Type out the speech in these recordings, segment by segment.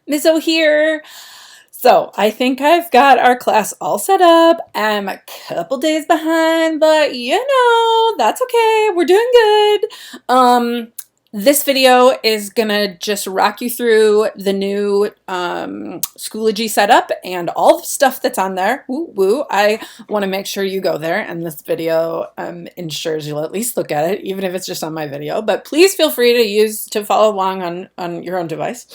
Miss O here. So I think I've got our class all set up. I'm a couple days behind, but that's okay. We're doing good. This video is gonna just rock you through the new Schoology setup and all the stuff that's on there. Woo woo. I want to make sure you go there, and this video ensures you'll at least look at it, even if it's just on my video. But please feel free to follow along on your own device.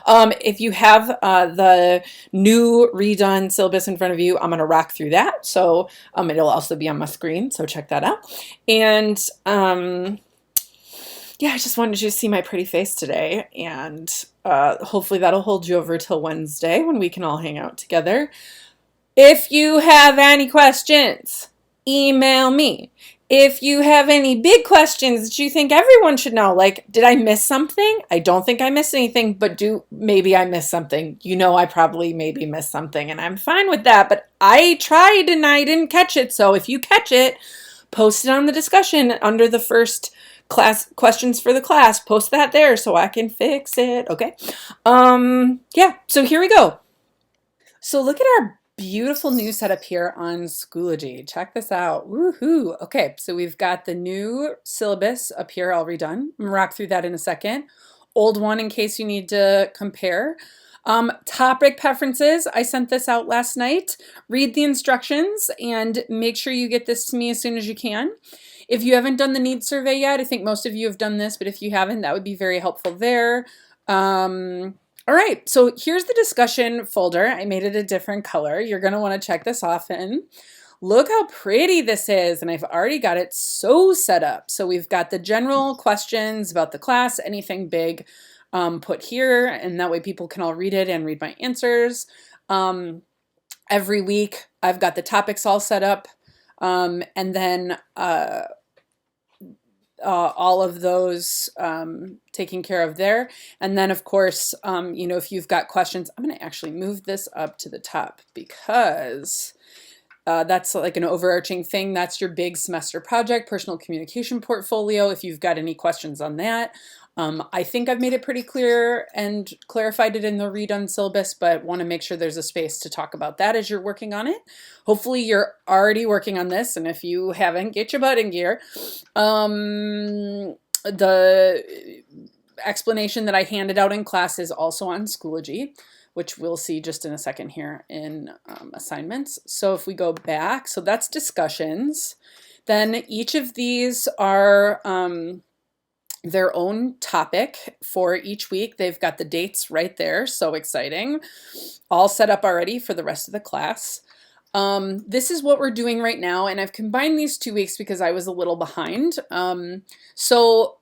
If you have the new redone syllabus in front of you, I'm going to rock through that. So it'll also be on my screen, so check that out. And yeah, I just wanted you to see my pretty face today, and hopefully that'll hold you over till Wednesday when we can all hang out together. If you have any questions, email me. If you have any big questions that you think everyone should know, like, did I miss something? I don't think I missed anything, but maybe I missed something. I probably maybe missed something, and I'm fine with that, but I tried and I didn't catch it. So if you catch it, post it on the discussion under the first class questions for the class. Post that there so I can fix it. Okay. Yeah, so here we go. So look at our beautiful new setup here on Schoology. Check this out. Woohoo. Okay, so we've got the new syllabus up here all redone. I'm gonna rock through that in a second. Old one in case you need to compare. Topic preferences. I sent this out last night. Read the instructions and make sure you get this to me as soon as you can. If you haven't done the needs survey yet, I think most of you have done this, but if you haven't, that would be very helpful there. All right, so here's the discussion folder. I made it a different color. You're going to want to check this off in. Look how pretty this is, and I've already got it so set up. So we've got the general questions about the class, anything big put here, and that way people can all read it and read my answers. Every week, I've got the topics all set up, and then all of those taken care of there. And then of course, if you've got questions, I'm going to actually move this up to the top because that's like an overarching thing. That's your big semester project, personal communication portfolio. If you've got any questions on that, I think I've made it pretty clear and clarified it in the redone syllabus, but want to make sure there's a space to talk about that as you're working on it. Hopefully you're already working on this, and if you haven't, get your butt in gear. The explanation that I handed out in class is also on Schoology, which we'll see just in a second here in assignments. So if we go back, so that's discussions. Then each of these are their own topic for each week. They've got the dates right there. So exciting. All set up already for the rest of the class. This is what we're doing right now, and I've combined these 2 weeks because I was a little behind. So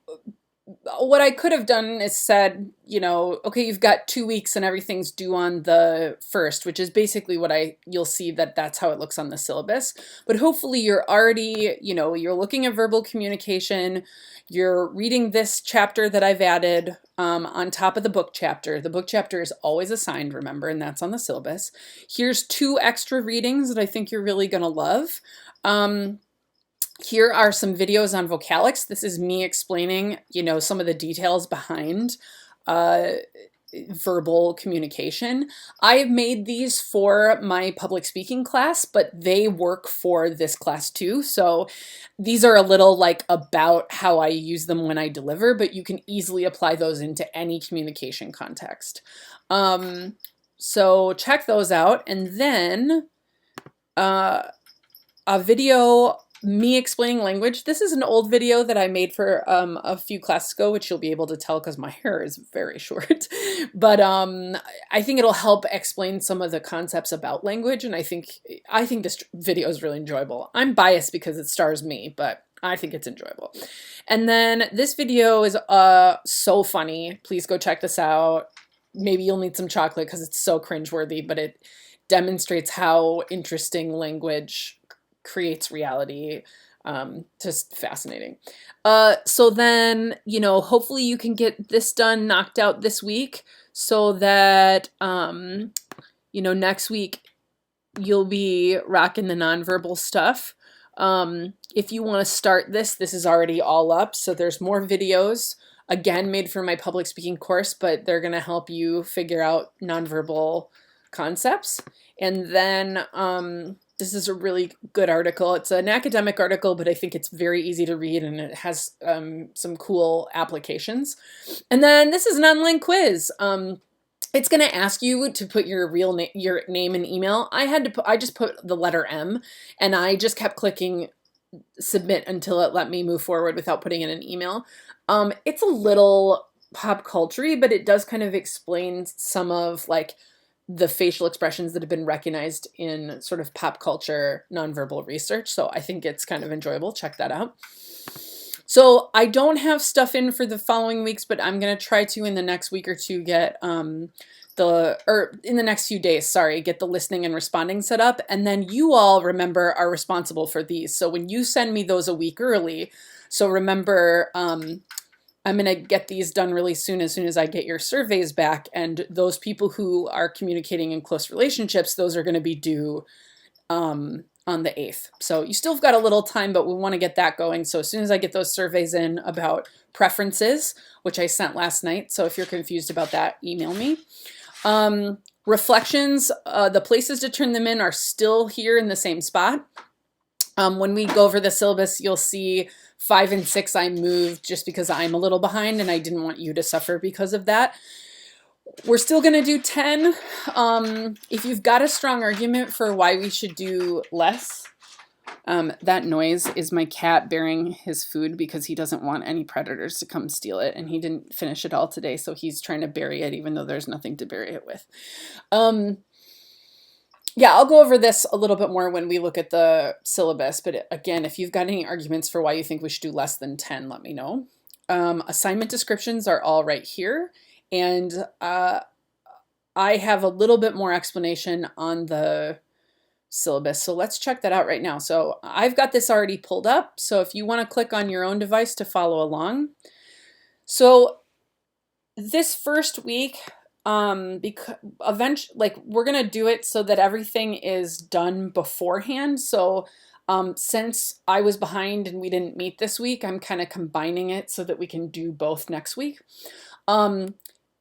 what I could have done is said, okay, you've got 2 weeks and everything's due on the 1st, which is basically you'll see that's how it looks on the syllabus. But hopefully you're already, you're looking at verbal communication, you're reading this chapter that I've added on top of the book chapter. The book chapter is always assigned, remember, and that's on the syllabus. Here's 2 extra readings that I think you're really gonna love. Here are some videos on Vocalics. This is me explaining, some of the details behind verbal communication. I have made these for my public speaking class, but they work for this class too. So these are a little like about how I use them when I deliver, but you can easily apply those into any communication context. So check those out. And then a video me explaining language. This is an old video that I made for a few classes ago, which you'll be able to tell because my hair is very short. But I think it'll help explain some of the concepts about language, and I think this video is really enjoyable. I'm biased because it stars me, but I think it's enjoyable. And then this video is so funny. Please go check this out. Maybe you'll need some chocolate because it's so cringeworthy, but it demonstrates how interesting language creates reality. Just fascinating. So then, hopefully you can get this done, knocked out this week so that, next week you'll be rocking the nonverbal stuff. If you want to start this is already all up. So there's more videos again, made for my public speaking course, but they're going to help you figure out nonverbal concepts. And then this is a really good article. It's an academic article, but I think it's very easy to read and it has some cool applications. And then this is an online quiz. It's going to ask you to put your your name and email. I just put the letter M, and I just kept clicking submit until it let me move forward without putting in an email. It's a little pop culture-y, but it does kind of explain some of like the facial expressions that have been recognized in sort of pop culture nonverbal research. So I think it's kind of enjoyable. Check that out. So I don't have stuff in for the following weeks, but I'm going to try to in the next week or two get in the next few days, sorry, get the listening and responding set up. And then you all, remember, are responsible for these. So when you send me those a week early, so remember, I'm going to get these done really soon as I get your surveys back. And those people who are communicating in close relationships, those are going to be due on the 8th. So you still have got a little time, but we want to get that going. So as soon as I get those surveys in about preferences, which I sent last night. So if you're confused about that, email me. Reflections, the places to turn them in are still here in the same spot. When we go over the syllabus, you'll see 5 and 6 I moved just because I'm a little behind and I didn't want you to suffer because of that. We're still going to do 10. If you've got a strong argument for why we should do less, that noise is my cat bearing his food because he doesn't want any predators to come steal it. And he didn't finish it all today, so he's trying to bury it even though there's nothing to bury it with. Yeah, I'll go over this a little bit more when we look at the syllabus. But again, if you've got any arguments for why you think we should do less than 10, let me know. Assignment descriptions are all right here. And I have a little bit more explanation on the syllabus. So let's check that out right now. So I've got this already pulled up. So if you want to click on your own device to follow along. So this first week, because eventually, like, we're going to do it so that everything is done beforehand. So since I was behind and we didn't meet this week, I'm kind of combining it so that we can do both next week.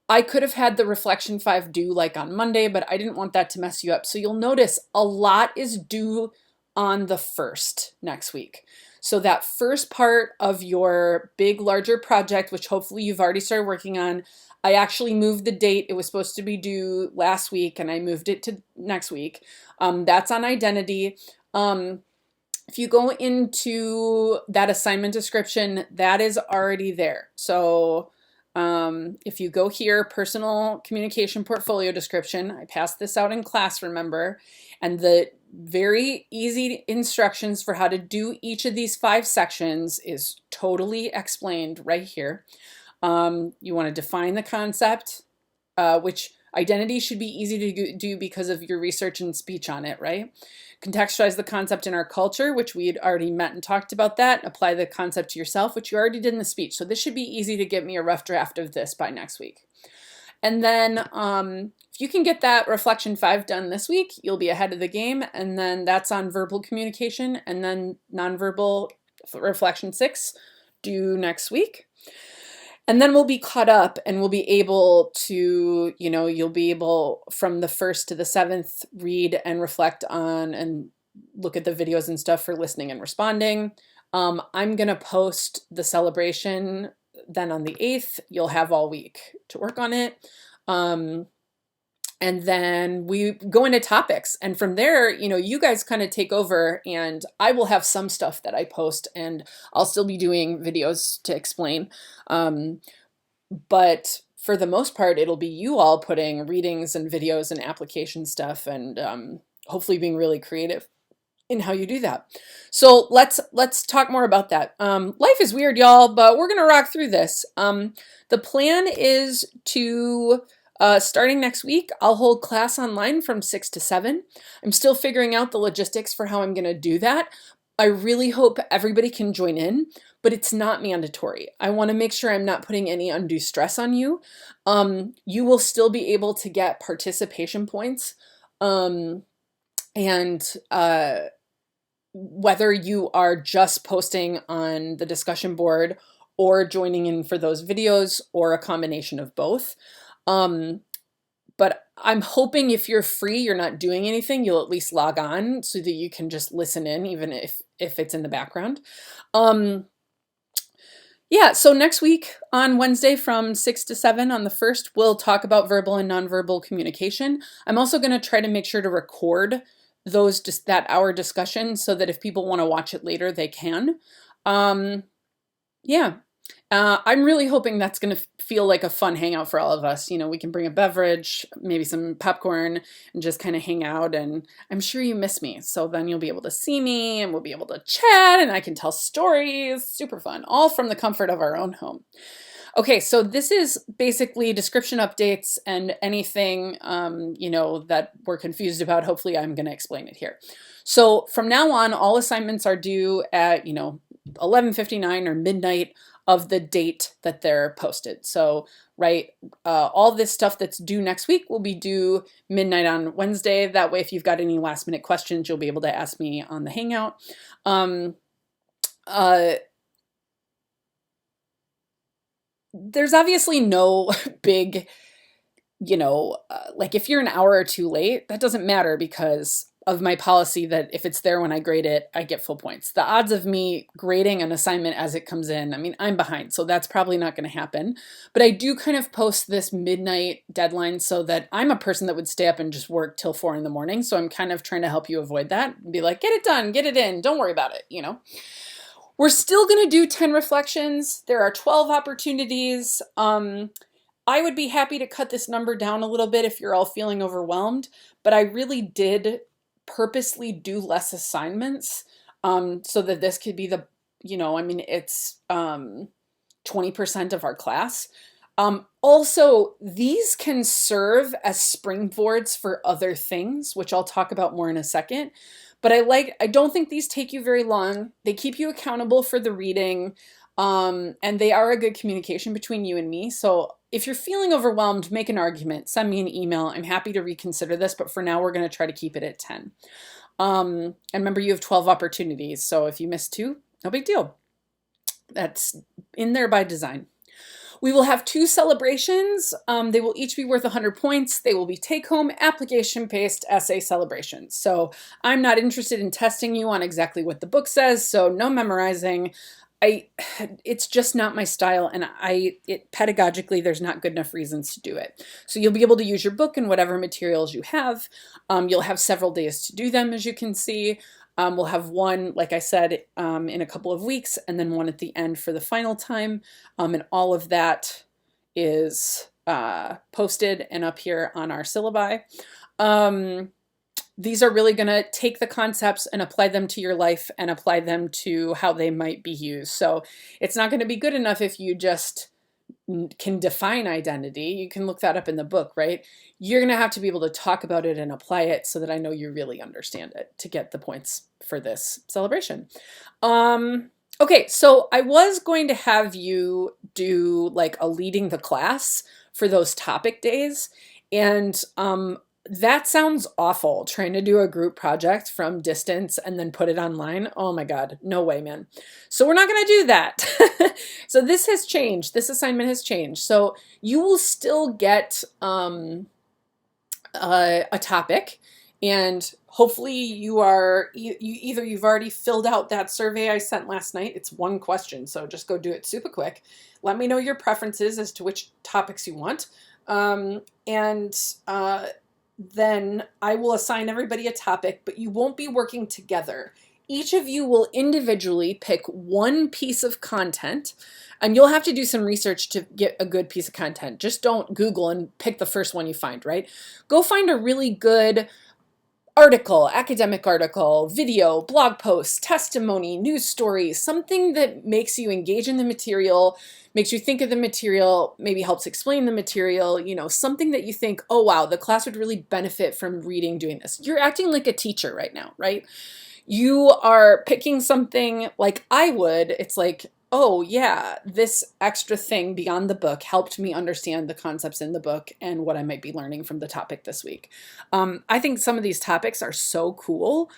I could have had the Reflection 5 due like on Monday, but I didn't want that to mess you up. So you'll notice a lot is due on the 1st next week. So that first part of your big, larger project, which hopefully you've already started working on, I actually moved the date. It was supposed to be due last week and I moved it to next week. That's on identity. If you go into that assignment description, that is already there. So if you go here, personal communication portfolio description, I passed this out in class, remember, and the very easy instructions for how to do each of these 5 sections is totally explained right here. You want to define the concept, which identity should be easy to do because of your research and speech on it, right? Contextualize the concept in our culture, which we had already met and talked about that. Apply the concept to yourself, which you already did in the speech. So this should be easy to get me a rough draft of this by next week. And then if you can get that Reflection 5 done this week, you'll be ahead of the game. And then that's on verbal communication, and then nonverbal Reflection 6 due next week. And then we'll be caught up and we'll be able to, you'll be able from the 1st to the 7th read and reflect on and look at the videos and stuff for listening and responding. I'm going to post the celebration then on the 8th. You'll have all week to work on it. And then we go into topics. And from there, you guys kind of take over and I will have some stuff that I post and I'll still be doing videos to explain. But for the most part, it'll be you all putting readings and videos and application stuff and hopefully being really creative in how you do that. So let's talk more about that. Life is weird, y'all, but we're going to rock through this. The plan is to... starting next week, I'll hold class online from 6 to 7. I'm still figuring out the logistics for how I'm going to do that. I really hope everybody can join in, but it's not mandatory. I want to make sure I'm not putting any undue stress on you. You will still be able to get participation points. Whether you are just posting on the discussion board or joining in for those videos, or a combination of both. But I'm hoping if you're free, you're not doing anything, you'll at least log on so that you can just listen in, even if it's in the background. Yeah, so next week on Wednesday from 6 to 7 on the 1st, we'll talk about verbal and nonverbal communication. I'm also going to try to make sure to record those, just that hour discussion, so that if people want to watch it later, they can. Yeah. I'm really hoping that's going to feel like a fun hangout for all of us. You know, we can bring a beverage, maybe some popcorn, and just kind of hang out. And I'm sure you miss me. So then you'll be able to see me and we'll be able to chat and I can tell stories. Super fun, all from the comfort of our own home. Okay, so this is basically description updates and anything, you know, that we're confused about. Hopefully I'm going to explain it here. So from now on, all assignments are due at, 11:59 or midnight of the date that they're posted. So, right, all this stuff that's due next week will be due midnight on Wednesday. That way, if you've got any last minute questions, you'll be able to ask me on the Hangout. There's obviously no big, like if you're an hour or two late, that doesn't matter because of my policy that if it's there when I grade it, I get full points. The odds of me grading an assignment as it comes in, I mean, I'm behind, so that's probably not going to happen. But I do kind of post this midnight deadline so that I'm a person that would stay up and just work till 4 in the morning. So I'm kind of trying to help you avoid that and be like, get it done, get it in, don't worry about it, We're still going to do 10 reflections. There are 12 opportunities. I would be happy to cut this number down a little bit if you're all feeling overwhelmed, but I really did purposely do less assignments so that this could be the, it's 20% of our class. Also, these can serve as springboards for other things, which I'll talk about more in a second. But I don't think these take you very long. They keep you accountable for the reading, and they are a good communication between you and me. So if you're feeling overwhelmed, make an argument, send me an email. I'm happy to reconsider this, but for now we're going to try to keep it at 10. And remember, you have 12 opportunities. So if you miss 2, no big deal. That's in there by design. We will have 2 celebrations. They will each be worth 100 points. They will be take-home, application-based essay celebrations. So I'm not interested in testing you on exactly what the book says, so no memorizing. It's just not my style, and pedagogically, there's not good enough reasons to do it. So you'll be able to use your book and whatever materials you have. You'll have several days to do them, as you can see. We'll have one, like I said, in a couple of weeks, and then one at the end for the final time. And all of that is posted and up here on our syllabi. These are really going to take the concepts and apply them to your life and apply them to how they might be used. So it's not going to be good enough if you just can define identity. You can look that up in the book, right? You're going to have to be able to talk about it and apply it so that I know you really understand it to get the points for this celebration. Okay, so I was going to have you do like a leading the class for those topic days. And that sounds awful, trying to do a group project from distance and then put it online. Oh my God, no way, man. So we're not going to do that. So this has changed. This assignment has changed. So you will still get a topic, and hopefully you've already filled out that survey I sent last night. It's 1 question, so just go do it super quick. Let me know your preferences as to which topics you want. Then I will assign everybody a topic, but you won't be working together. Each of you will individually pick 1 piece of content, and you'll have to do some research to get a good piece of content. Just don't Google and pick the first one you find, right? Go find a really good article, academic article, video, blog post, testimony, news story, something that makes you engage in the material, makes you think of the material, maybe helps explain the material, something that you think, oh wow, the class would really benefit from reading, doing this. You're acting like a teacher right now, right? You are picking something like I would. It's like, oh yeah, this extra thing beyond the book helped me understand the concepts in the book and what I might be learning from the topic this week. I think some of these topics are so cool.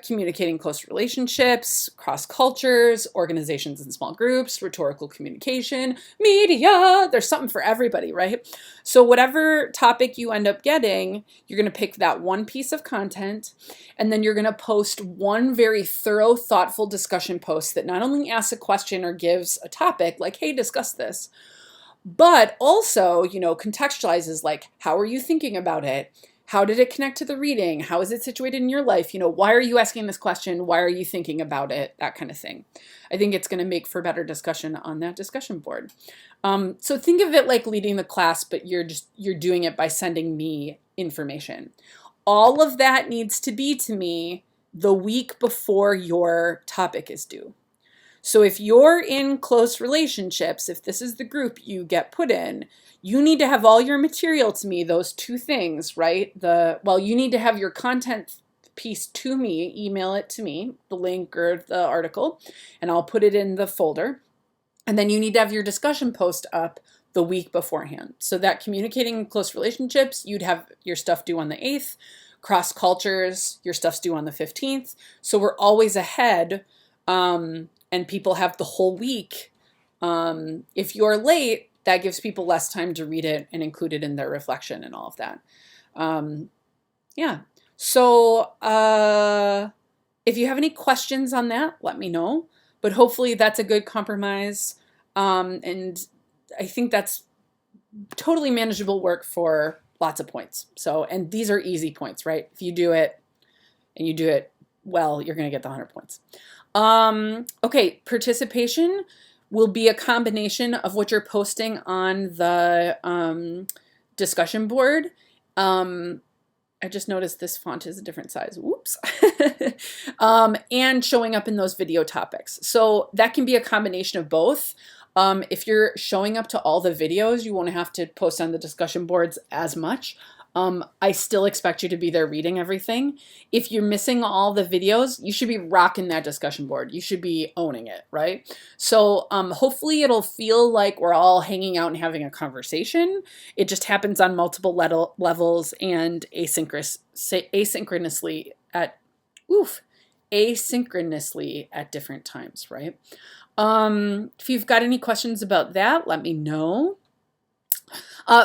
Communicating close relationships, cross cultures, organizations and small groups, rhetorical communication, media. There's something for everybody, right? So, whatever topic you end up getting, you're going to pick that one piece of content, and then you're going to post one very thorough, thoughtful discussion post that not only asks a question or gives a topic, like, hey, discuss this, but also, contextualizes, like, how are you thinking about it? How did it connect to the reading? How is it situated in your life? Why are you asking this question? Why are you thinking about it? That kind of thing. I think it's going to make for better discussion on that discussion board. So think of it like leading the class, but you're doing it by sending me information. All of that needs to be to me the week before your topic is due. So if you're in close relationships, if this is the group you get put in, you need to have all your material to me, those two things, right? You need to have your content piece to me, email it to me, the link or the article, and I'll put it in the folder. And then you need to have your discussion post up the week beforehand. So that communicating close relationships, you'd have your stuff due on the 8th. Cross cultures, your stuff's due on the 15th. So we're always ahead. And people have the whole week. If you're late, that gives people less time to read it and include it in their reflection and all of that. Yeah. So if you have any questions on that, let me know. But hopefully that's a good compromise. And I think that's totally manageable work for lots of points. So, and these are easy points, right? If you do it and you do it well, you're going to get the 100 points. Okay, participation will be a combination of what you're posting on the discussion board. I just noticed this font is a different size. Whoops. And showing up in those video topics. So that can be a combination of both. If you're showing up to all the videos, you won't have to post on the discussion boards as much. I still expect you to be there reading everything. If you're missing all the videos, you should be rocking that discussion board. You should be owning it, right? So hopefully it'll feel like we're all hanging out and having a conversation. It just happens on multiple levels and asynchronously at different times, right? If you've got any questions about that, let me know.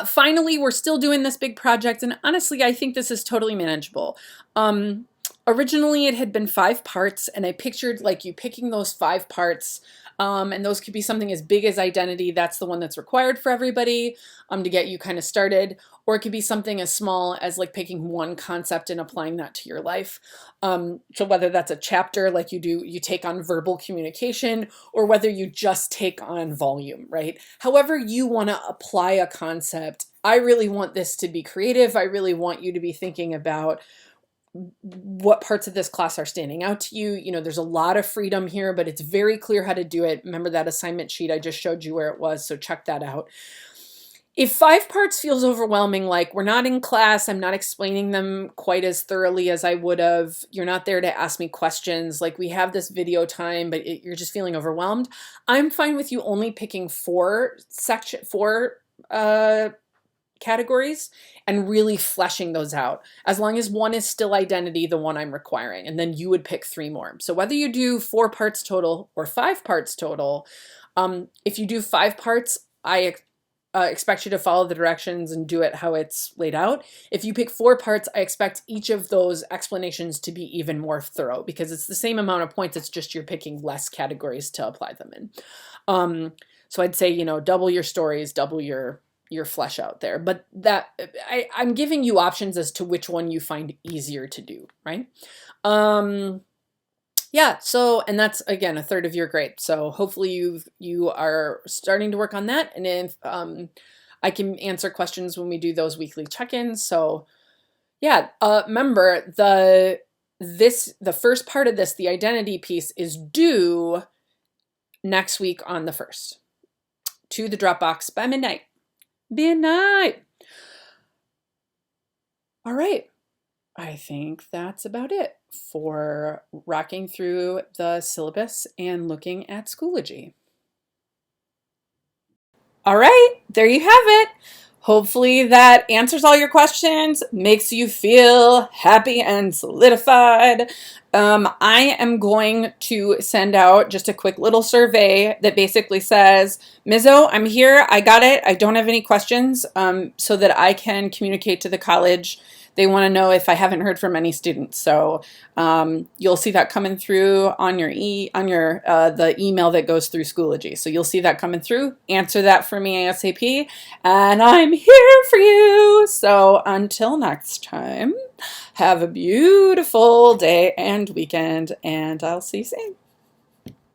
Finally, we're still doing this big project, and honestly, I think this is totally manageable. Originally, it had been 5 parts, and I pictured like you picking those 5 parts, and those could be something as big as identity. That's the one that's required for everybody to get you kind of started. Or it could be something as small as like picking one concept and applying that to your life. So whether that's a chapter like you take on verbal communication, or whether you just take on volume, right? However you want to apply a concept, I really want this to be creative. I really want you to be thinking about what parts of this class are standing out to you. There's a lot of freedom here, but it's very clear how to do it. Remember that assignment sheet I just showed you where it was, so check that out. If 5 parts feels overwhelming, like we're not in class, I'm not explaining them quite as thoroughly as I would have, you're not there to ask me questions, like we have this video time, but you're just feeling overwhelmed, I'm fine with you only picking 4 categories and really fleshing those out, as long as one is still identity, the one I'm requiring, and then you would pick 3 more. So whether you do 4 parts total or 5 parts total, if you do 5 parts, I expect you to follow the directions and do it how it's laid out. If you pick 4 parts, I expect each of those explanations to be even more thorough, because it's the same amount of points, it's just you're picking less categories to apply them in. So I'd say, double your stories, double your flesh out there, but that I'm giving you options as to which one you find easier to do, right? Yeah, so, and that's again a third of your grade. So hopefully you are starting to work on that, and if I can answer questions when we do those weekly check-ins. So yeah, remember the first part of this, the identity piece, is due next week on the 1st to the Dropbox by midnight. All right. I think that's about it for rocking through the syllabus and looking at Schoology. All right, there you have it. Hopefully that answers all your questions, makes you feel happy and solidified. I am going to send out just a quick little survey that basically says, Mizzo, I'm here, I got it, I don't have any questions, so that I can communicate to the college. They want to know if I haven't heard from any students. So you'll see that coming through on your the email that goes through Schoology. So you'll see that coming through. Answer that for me ASAP, and I'm here for you. So until next time, have a beautiful day and weekend, and I'll see you soon.